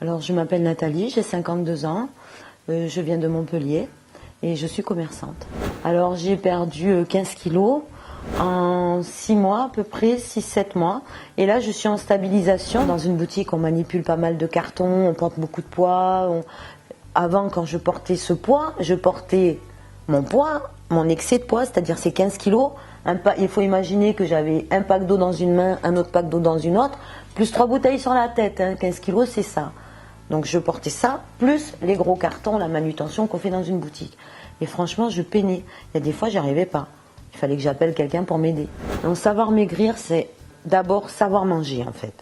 Alors, je m'appelle Nathalie, j'ai 52 ans, je viens de Montpellier et je suis commerçante. Alors, j'ai perdu 15 kilos en 6 mois, à peu près 6-7 mois. Et là, je suis en stabilisation. Dans une boutique, on manipule pas mal de cartons, on porte beaucoup de poids. Avant, quand je portais ce poids, je portais mon poids, mon excès de poids, c'est-à-dire ces 15 kilos. Il faut imaginer que j'avais un pack d'eau dans une main, un autre pack d'eau dans une autre, plus 3 bouteilles sur la tête. 15 kilos, c'est ça. Donc je portais ça, plus les gros cartons, la manutention qu'on fait dans une boutique. Et franchement, je peinais. Il y a des fois, j'y arrivais pas. Il fallait que j'appelle quelqu'un pour m'aider. Donc savoir maigrir, c'est d'abord savoir manger en fait.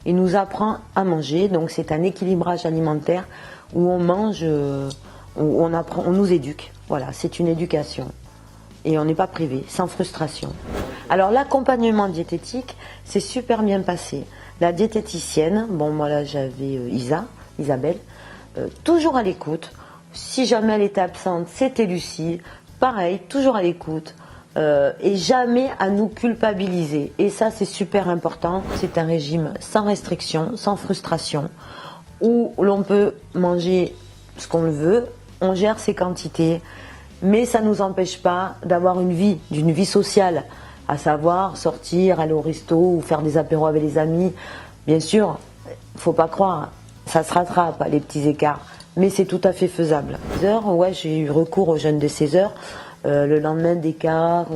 Il nous apprend à manger, donc c'est un équilibrage alimentaire où on mange, où on apprend, on nous éduque. Voilà, c'est une éducation. Et on n'est pas privé, sans frustration. Alors l'accompagnement diététique, c'est super bien passé. La diététicienne, bon moi là j'avais Isabelle, toujours à l'écoute. Si jamais elle était absente, c'était Lucie. Pareil, toujours à l'écoute. Et jamais à nous culpabiliser. Et ça, c'est super important. C'est un régime sans restriction, sans frustration, où l'on peut manger ce qu'on veut, on gère ses quantités, mais ça ne nous empêche pas d'avoir d'une vie sociale, à savoir sortir, aller au resto ou faire des apéros avec les amis. Bien sûr, faut pas croire, ça se rattrape, les petits écarts, mais c'est tout à fait faisable. 16 heures, ouais, j'ai eu recours au jeûne de 16 heures. Le lendemain d'écart,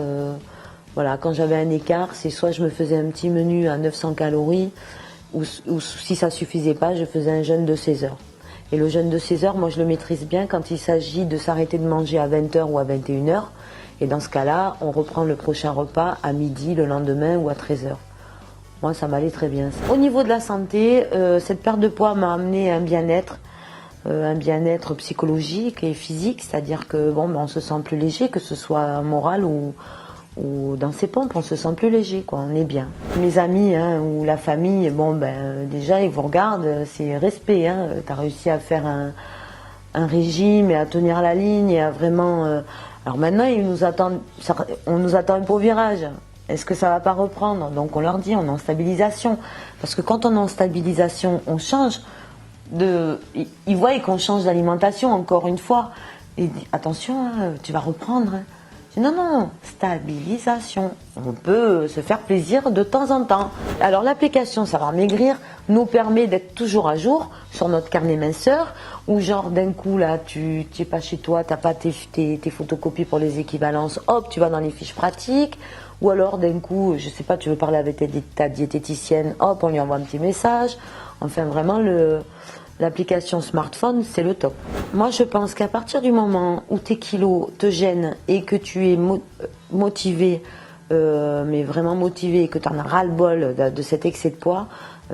voilà, quand j'avais un écart, c'est soit je me faisais un petit menu à 900 calories, ou si ça suffisait pas, je faisais un jeûne de 16 heures. Et le jeûne de 16 heures, moi je le maîtrise bien quand il s'agit de s'arrêter de manger à 20 heures ou à 21 heures. Et dans ce cas-là, on reprend le prochain repas à midi, le lendemain ou à 13 heures. Moi, ça m'allait très bien. Au niveau de la santé, cette perte de poids m'a amené à un bien-être psychologique et physique, c'est-à-dire que bon, on se sent plus léger, que ce soit moral ou dans ses pompes, on se sent plus léger, quoi, on est bien. Mes amis ou la famille, bon déjà ils vous regardent, c'est respect, t'as réussi à faire un régime et à tenir la ligne et à vraiment. Alors maintenant on nous attend un beau virage. Est-ce que ça va pas reprendre? Donc on leur dit, on est en stabilisation, parce que quand on est en stabilisation, on change. Ils voient qu'on change d'alimentation encore une fois. Ils disent attention, tu vas reprendre. Je dis, non, stabilisation. On peut se faire plaisir de temps en temps. Alors l'application Savoir Maigrir nous permet d'être toujours à jour sur notre carnet minceur, où genre d'un coup là, tu n'es pas chez toi, tu n'as pas tes photocopies pour les équivalences, hop, tu vas dans les fiches pratiques. Ou alors d'un coup, je sais pas, tu veux parler avec ta diététicienne, hop, on lui envoie un petit message. Enfin vraiment, l'application smartphone, c'est le top. Moi, je pense qu'à partir du moment où tes kilos te gênent et que tu es motivé, mais vraiment motivé, et que tu en as ras-le-bol de cet excès de poids,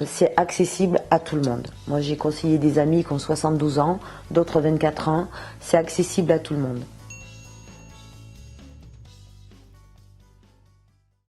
c'est accessible à tout le monde. Moi, j'ai conseillé des amis qui ont 72 ans, d'autres 24 ans. C'est accessible à tout le monde.